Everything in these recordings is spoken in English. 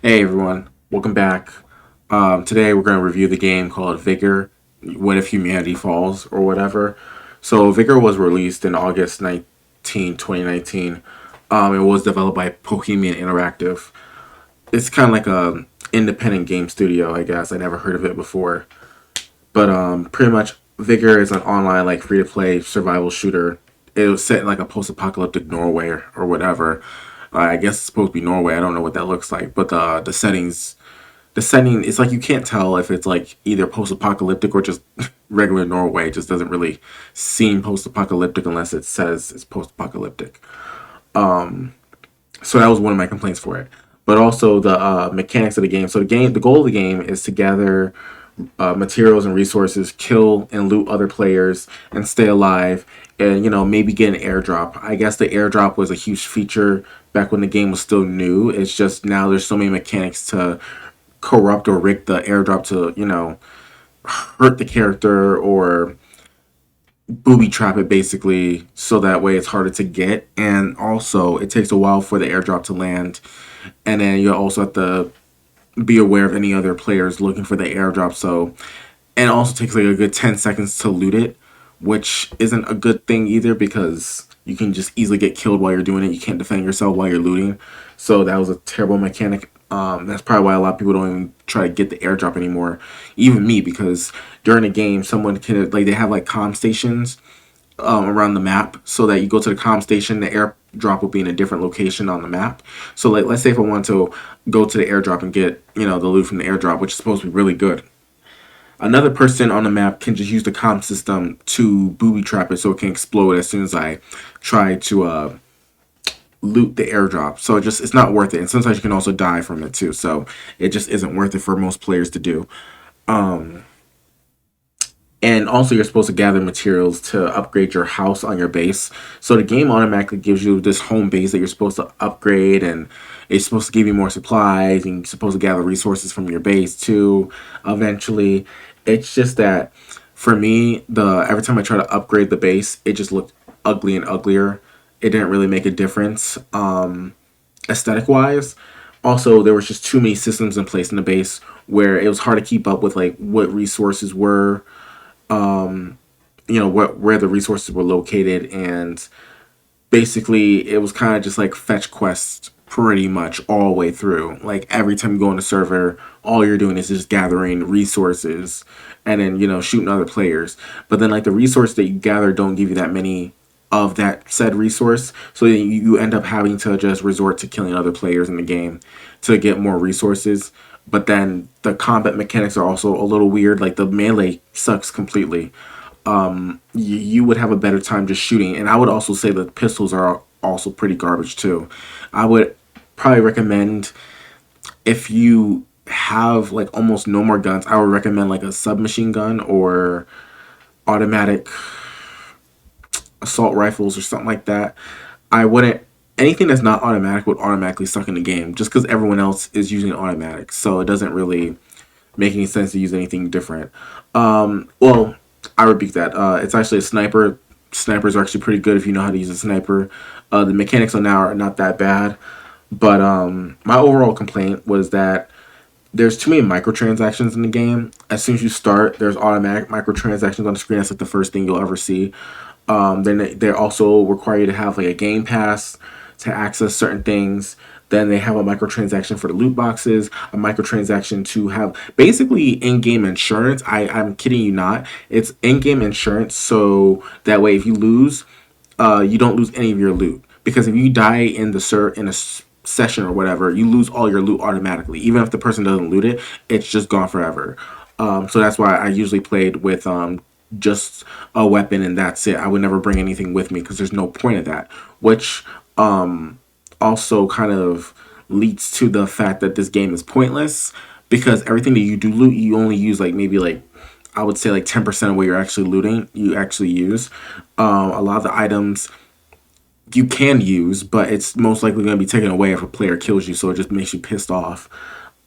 Hey everyone, welcome back. Today we're going to review the game called Vigor, What If Humanity Falls, or whatever. So Vigor was released in August 2019. It was developed by Bohemian Interactive. It's kind of like a independent game studio, I guess. I never heard of it before. But pretty much Vigor is an online like free to play survival shooter. It was set in like a post apocalyptic Norway or whatever. I guess it's supposed to be Norway. I don't know what that looks like, but the setting, it's like you can't tell if it's like either post-apocalyptic or just regular Norway. It just doesn't really seem post-apocalyptic unless it says it's post-apocalyptic. So that was one of my complaints for it. But also the mechanics of the game. So the goal of the game is to gather materials and resources, kill and loot other players, and stay alive. And maybe get an airdrop. I guess the airdrop was a huge feature back when the game was still new. It's just now there's so many mechanics to corrupt or rig the airdrop to hurt the character or booby trap it basically, so that way it's harder to get, and also it takes a while for the airdrop to land, and then you also have to be aware of any other players looking for the airdrop. So, and it also takes like a good 10 seconds to loot it, which isn't a good thing either because you can just easily get killed while you're doing it. You can't defend yourself while you're looting. So that was a terrible mechanic. That's probably why a lot of people don't even try to get the airdrop anymore. Even me, because during the game, someone can like they have like comm stations around the map, so that you go to the comm station, the airdrop will be in a different location on the map. So like, let's say if I want to go to the airdrop and get the loot from the airdrop, which is supposed to be really good, another person on the map can just use the comm system to booby trap it so it can explode as soon as I try to loot the airdrop. So it's not worth it. And sometimes you can also die from it too. So it just isn't worth it for most players to do. And also, you're supposed to gather materials to upgrade your house on your base. So the game automatically gives you this home base that you're supposed to upgrade, and it's supposed to give you more supplies, and you're supposed to gather resources from your base too. Eventually, it's just that for me, the every time I try to upgrade the base, it just looked ugly and uglier. It didn't really make a difference, aesthetic wise. Also, there was just too many systems in place in the base where it was hard to keep up with like what resources were, what where the resources were located, and basically it was kind of just like fetch quests pretty much all the way through. Like every time you go on a server, all you're doing is just gathering resources and then shooting other players. But then like the resources that you gather don't give you that many of that said resource, so you end up having to just resort to killing other players in the game to get more resources. But then the combat mechanics are also a little weird. Like the melee sucks completely. You would have a better time just shooting. And I would also say that pistols are also pretty garbage too. I would probably recommend, if you have like almost no more guns, I would recommend like a submachine gun or automatic assault rifles or something like that. I wouldn't. Anything that's not automatic would automatically suck in the game just because everyone else is using automatic. So it doesn't really make any sense to use anything different. Well, I repeat that. It's actually a sniper. Snipers are actually pretty good if you know how to use a sniper. The mechanics on now are not that bad, but my overall complaint was that there's too many microtransactions in the game. As soon as you start, there's automatic microtransactions on the screen. That's like the first thing you'll ever see. Then they also require you to have like a game pass to access certain things. Then they have a microtransaction for the loot boxes, a microtransaction to have basically in-game insurance. I'm kidding you not. It's in-game insurance, so that way if you lose, you don't lose any of your loot. Because if you die in a session or whatever, you lose all your loot automatically. Even if the person doesn't loot it, it's just gone forever. So that's why I usually played with just a weapon and that's it. I would never bring anything with me because there's no point of that. Which also kind of leads to the fact that this game is pointless because everything that you do loot, you only use like maybe like I would say like 10% of what you're actually looting, you actually use. A lot of the items you can use, but it's most likely going to be taken away if a player kills you, so it just makes you pissed off.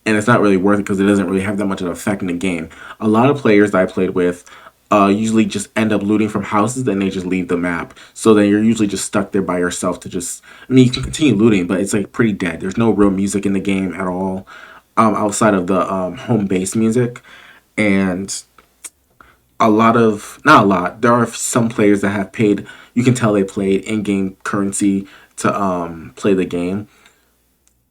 And it's not really worth it because it doesn't really have that much of an effect in the game. A lot of players that I played with, usually just end up looting from houses, and they just leave the map. So then you're usually just stuck there by yourself to just. I mean, you can continue looting, but it's like pretty dead. There's no real music in the game at all, outside of the home base music, and a lot of not a lot. There are some players that have paid. You can tell they played in-game currency to play the game,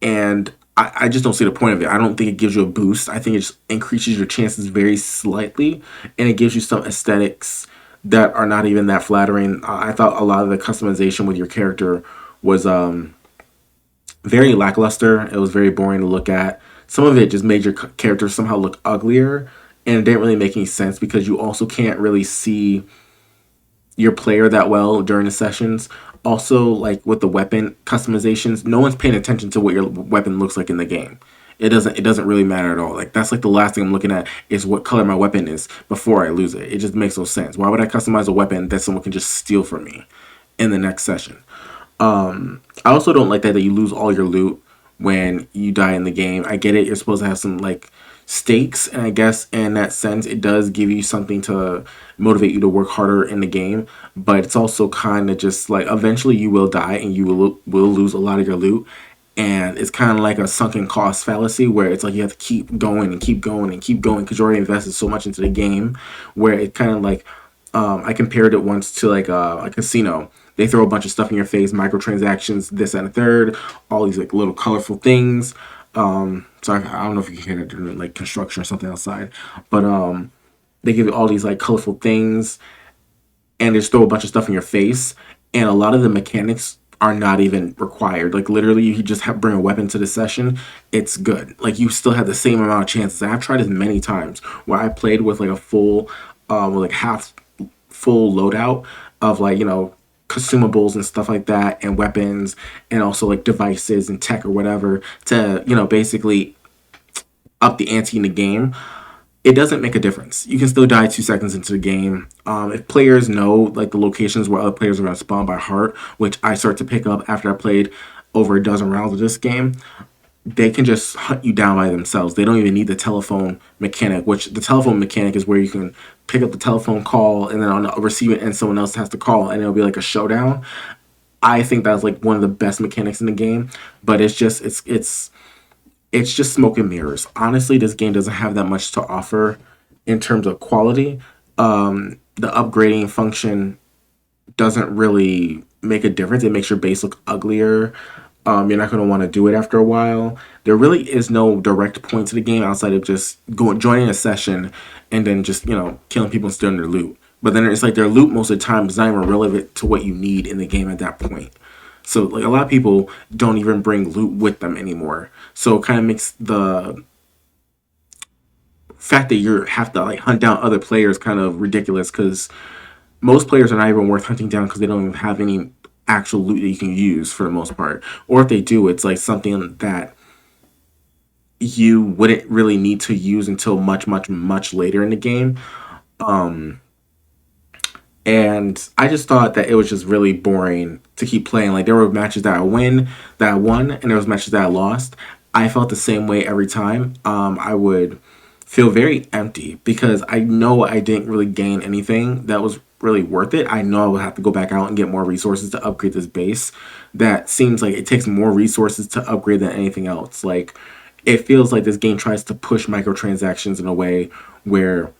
and I just don't see the point of it. I don't think it gives you a boost. I think it just increases your chances very slightly, and it gives you some aesthetics that are not even that flattering. I thought a lot of the customization with your character was very lackluster. It was very boring to look at. Some of it just made your character somehow look uglier, and it didn't really make any sense because you also can't really see your player that well during the sessions. Also, like with the weapon customizations, no one's paying attention to what your weapon looks like in the game. It doesn't really matter at all. Like that's like the last thing I'm looking at is what color my weapon is before I lose it. It just makes no sense. Why would I customize a weapon that someone can just steal from me in the next session? I also don't like that you lose all your loot when you die in the game. I get it. You're supposed to have some like stakes, and I guess in that sense, it does give you something to motivate you to work harder in the game. But it's also kind of just like eventually you will die and you will lose a lot of your loot. And it's kind of like a sunken cost fallacy where it's like you have to keep going and keep going and keep going because you already invested so much into the game. Where it kind of like I compared it once to like a casino. They throw a bunch of stuff in your face, microtransactions, this and a third, all these like little colorful things. So I don't know if you can hear that during like construction or something outside, but they give you all these like colorful things, and they just throw a bunch of stuff in your face, and a lot of the mechanics are not even required. Like literally, you just bring a weapon to the session, it's good. Like you still have the same amount of chances. I've tried this many times where I played with like a full, with like half full loadout of like consumables and stuff like that, and weapons, and also like devices and tech or whatever to basically up the ante in the game. It doesn't make a difference. You can still die 2 seconds into the game. If players know like the locations where other players are going to spawn by heart, which I start to pick up after I played over a dozen rounds of this game, they can just hunt you down by themselves. They don't even need the telephone mechanic, which the telephone mechanic is where you can pick up the telephone call and then on the receiving end someone else has to call and it'll be like a showdown. I think that's like one of the best mechanics in the game, but it's just smoke and mirrors. Honestly, this game doesn't have that much to offer in terms of quality. The upgrading function doesn't really make a difference. It makes your base look uglier. You're not going to want to do it after a while. There really is no direct point to the game outside of just joining a session and then just killing people and stealing their loot. But then it's like their loot most of the time is not even relevant to what you need in the game at that point. So like a lot of people don't even bring loot with them anymore. So it kind of makes the fact that you have to like hunt down other players kind of ridiculous because most players are not even worth hunting down because they don't even have any actual loot that you can use for the most part. Or if they do, it's like something that you wouldn't really need to use until much, much, much later in the game. And I just thought that it was just really boring to keep playing. Like there were matches that I won, and there was matches that I lost. I felt the same way every time. I would feel very empty because I know I didn't really gain anything that was really worth it. I know I would have to go back out and get more resources to upgrade this base. That seems like it takes more resources to upgrade than anything else. Like it feels like this game tries to push microtransactions in a way where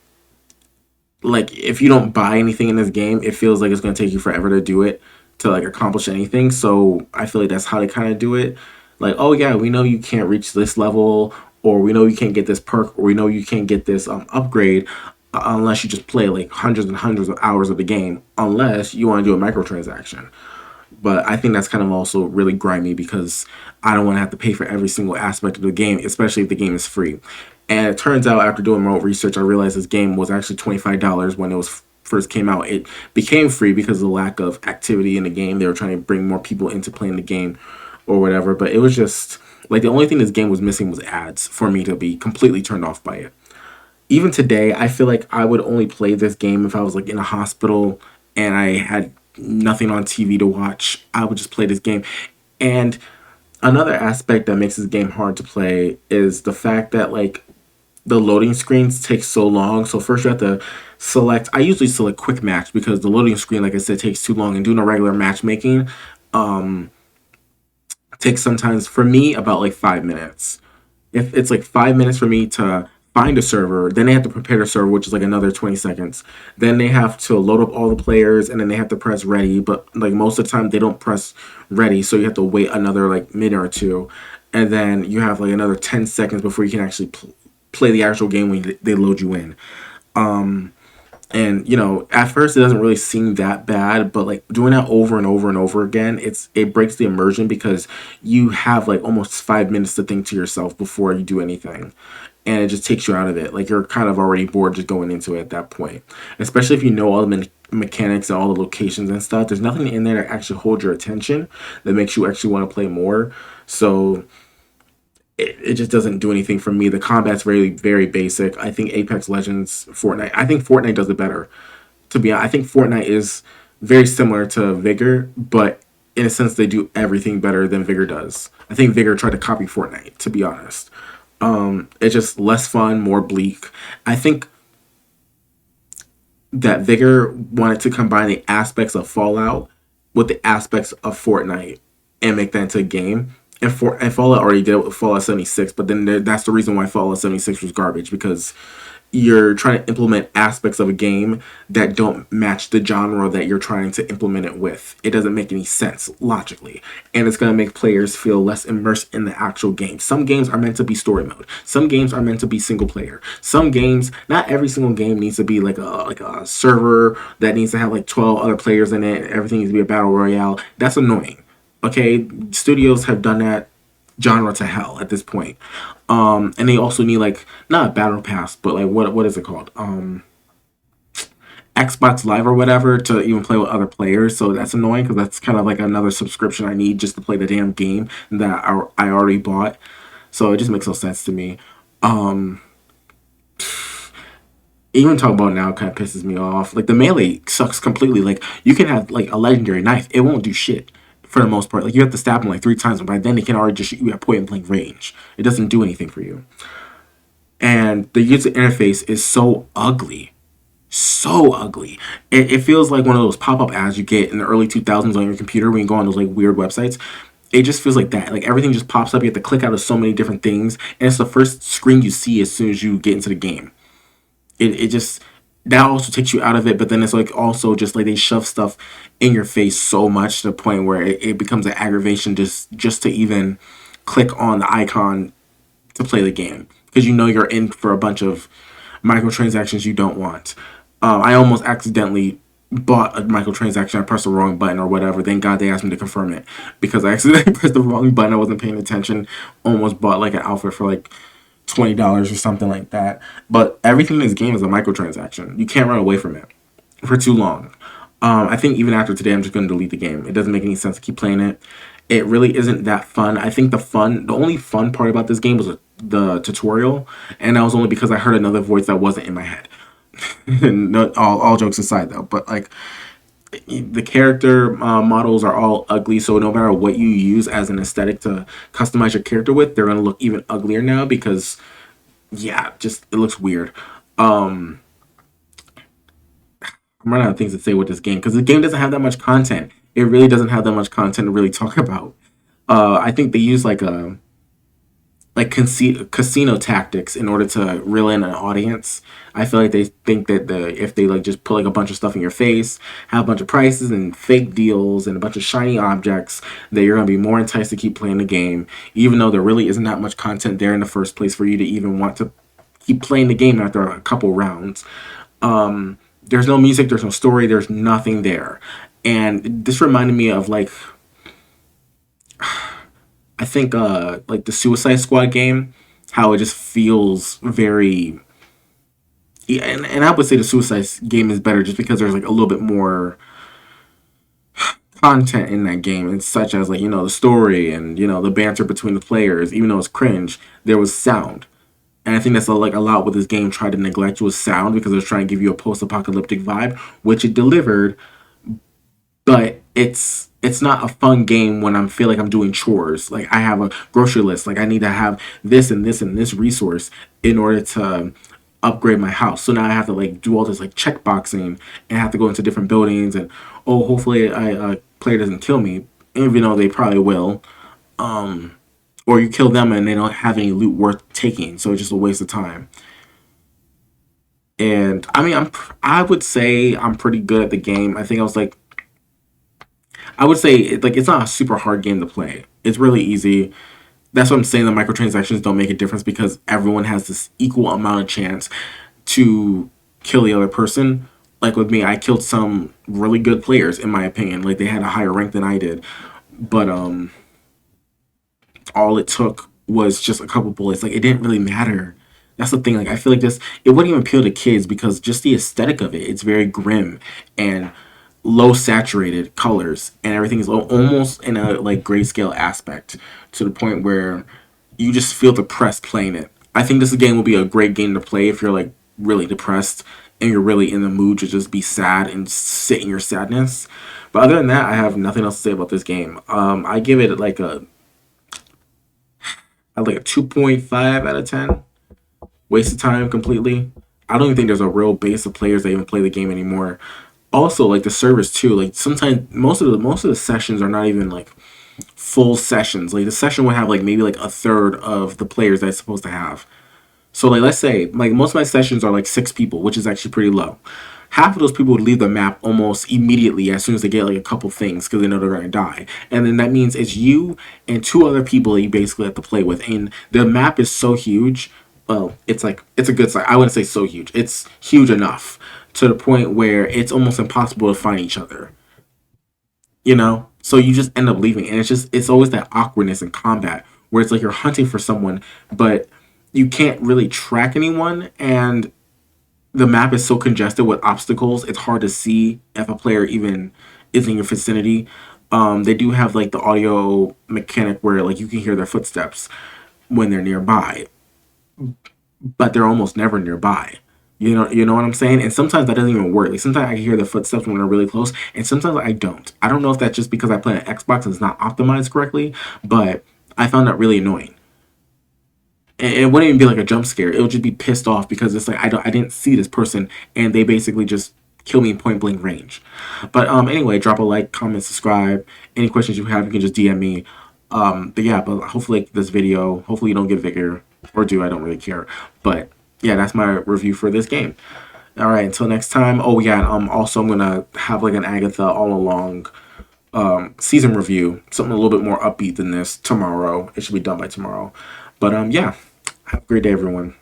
like if you don't buy anything in this game, it feels like it's going to take you forever to do it to like accomplish anything. So I feel like that's how they kind of do it. Like, oh yeah, we know you can't reach this level, or we know you can't get this perk, or we know you can't get this upgrade unless you just play like hundreds and hundreds of hours of the game, unless you want to do a microtransaction. But I think that's kind of also really grimy because I don't want to have to pay for every single aspect of the game, especially if the game is free. And it turns out after doing my own research, I realized this game was actually $25 when it was first came out. It became free because of the lack of activity in the game. They were trying to bring more people into playing the game or whatever. But it was just like the only thing this game was missing was ads for me to be completely turned off by it. Even today, I feel like I would only play this game if I was like in a hospital and I had nothing on TV to watch. I would just play this game. And another aspect that makes this game hard to play is the fact that like the loading screens take so long. So first you have to select. I usually select quick match because the loading screen, like I said, takes too long. And doing a regular matchmaking takes sometimes for me about like 5 minutes. If it's like 5 minutes for me to find a server, then they have to prepare the server, which is like another 20 seconds. Then they have to load up all the players and then they have to press ready. But like most of the time they don't press ready, so you have to wait another like minute or two. And then you have like another 10 seconds before you can actually play the actual game when they load you in. And at first it doesn't really seem that bad, but like doing that over and over and over again, it breaks the immersion because you have like almost 5 minutes to think to yourself before you do anything, and it just takes you out of it. Like you're kind of already bored just going into it at that point, especially if you know all the mechanics and all the locations and stuff. There's nothing in there that actually holds your attention that makes you actually want to play more. So it just doesn't do anything for me. The combat's very, very basic. I think Apex Legends, Fortnite. I think Fortnite does it better. To be honest, I think Fortnite is very similar to Vigor, but in a sense, they do everything better than Vigor does. I think Vigor tried to copy Fortnite. To be honest, it's just less fun, more bleak. I think that Vigor wanted to combine the aspects of Fallout with the aspects of Fortnite and make that into a game. And Fallout already did it with Fallout 76, but then that's the reason why Fallout 76 was garbage, because you're trying to implement aspects of a game that don't match the genre that you're trying to implement it with. It doesn't make any sense logically, and it's going to make players feel less immersed in the actual game. Some games are meant to be story mode. Some games are meant to be single player. Some games, not every single game needs to be like a server that needs to have like 12 other players in it. Everything needs to be a battle royale. That's annoying. Okay, studios have done that genre to hell at this point. And they also need like not a battle pass, but like what is it called? Xbox Live or whatever to even play with other players. So that's annoying because that's kind of like another subscription I need just to play the damn game that I already bought. So it just makes no sense to me. Even talking about now kind of pisses me off. Like the melee sucks completely. Like you can have like a legendary knife, it won't do shit for the most part. Like you have to stab them like 3 times, and by then they can already just shoot you at point blank range. It doesn't do anything for you. And the user interface is so ugly, so ugly. It feels like one of those pop-up ads you get in the early 2000s on your computer when you go on those like weird websites. It just feels like that. Like everything just pops up. You have to click out of so many different things, and it's the first screen you see as soon as you get into the game. It just, that also takes you out of it, but then it's like also just like they shove stuff in your face so much to the point where it becomes an aggravation just to even click on the icon to play the game, because you know you're in for a bunch of microtransactions you don't want. I almost accidentally bought a microtransaction. I pressed the wrong button or whatever. Thank God they asked me to confirm it, because I accidentally pressed the wrong button. I wasn't paying attention. Almost bought like an outfit for like $20 or something like that. But everything in this game is a microtransaction. You can't run away from it for too long. I think even after today, I'm just going to delete the game. It doesn't make any sense to keep playing it. It really isn't that fun. I think the only fun part about this game was the tutorial, and that was only because I heard another voice that wasn't in my head. No, all jokes aside, though, but like the character models are all ugly, so no matter what you use as an aesthetic to customize your character with, they're gonna look even uglier now because, yeah, just it looks weird. I'm running out of things to say with this game because the game doesn't have that much content. It really doesn't have that much content to really talk about. I think they use like a casino tactics in order to reel in an audience. I feel like they think that if they like just put like a bunch of stuff in your face, have a bunch of prices and fake deals and a bunch of shiny objects, that you're gonna be more enticed to keep playing the game, even though there really isn't that much content there in the first place for you to even want to keep playing the game after a couple rounds. There's no music, there's no story, there's nothing there. And this reminded me of like, I think like the Suicide Squad game, how it just feels very, yeah, and I would say the Suicide game is better just because there's like a little bit more content in that game, and such as like the story and the banter between the players. Even though it's cringe, there was sound, and I think that's like a lot what this game tried to neglect was sound, because it was trying to give you a post-apocalyptic vibe, which it delivered. But it's it's not a fun game when I feel like I'm doing chores. Like I have a grocery list. Like I need to have this and this and this resource in order to upgrade my house. So now I have to like do all this like checkboxing and have to go into different buildings and oh, hopefully a player doesn't kill me, even though they probably will. Or you kill them and they don't have any loot worth taking, so it's just a waste of time. And I mean, I would say I'm pretty good at the game. I think I was like I would say like it's not a super hard game to play. It's really easy. That's what I'm saying. The microtransactions don't make a difference because everyone has this equal amount of chance to kill the other person. Like with me, I killed some really good players in my opinion. Like they had a higher rank than I did, but all it took was just a couple bullets. Like it didn't really matter. That's the thing. Like I feel like this, it wouldn't even appeal to kids because just the aesthetic of it, it's very grim and low saturated colors, and everything is almost in a like grayscale aspect to the point where you just feel depressed playing it. I think this game will be a great game to play if you're like really depressed and you're really in the mood to just be sad and sit in your sadness. But other than that, I have nothing else to say about this game. I give it like a 2.5 out of 10. Waste of time completely. I don't even think there's a real base of players that even play the game anymore. Also, like the servers too. Like sometimes most of the sessions are not even like full sessions. Like the session would have like maybe like a third of the players that it's supposed to have. So like let's say like most of my sessions are like 6 people, which is actually pretty low. Half of those people would leave the map almost immediately as soon as they get like a couple things because they know they're gonna die. And then that means it's you and 2 other people that you basically have to play with. And the map is so huge. Well, it's like it's a good size. I wouldn't say so huge. It's huge enough to the point where it's almost impossible to find each other. So you just end up leaving, and it's always that awkwardness in combat where it's like you're hunting for someone, but you can't really track anyone, and the map is so congested with obstacles, it's hard to see if a player even is in your vicinity. They do have like the audio mechanic where like you can hear their footsteps when they're nearby, but they're almost never nearby. You know what I'm saying? And sometimes that doesn't even work. Like sometimes I can hear the footsteps when they're really close, and sometimes I don't. I don't know if that's just because I play an Xbox and it's not optimized correctly, but I found that really annoying. And it wouldn't even be like a jump scare. It would just be pissed off because it's like I didn't see this person, and they basically just kill me in point blank range. But anyway, drop a like, comment, subscribe. Any questions you have, you can just DM me. But yeah, but hopefully this video, hopefully you don't get Vigor, or do, I don't really care. But yeah, that's my review for this game. All right, until next time. Oh yeah, also I'm gonna have like an Agatha all along season review, something a little bit more upbeat than this tomorrow. It should be done by tomorrow. But yeah, have a great day, everyone.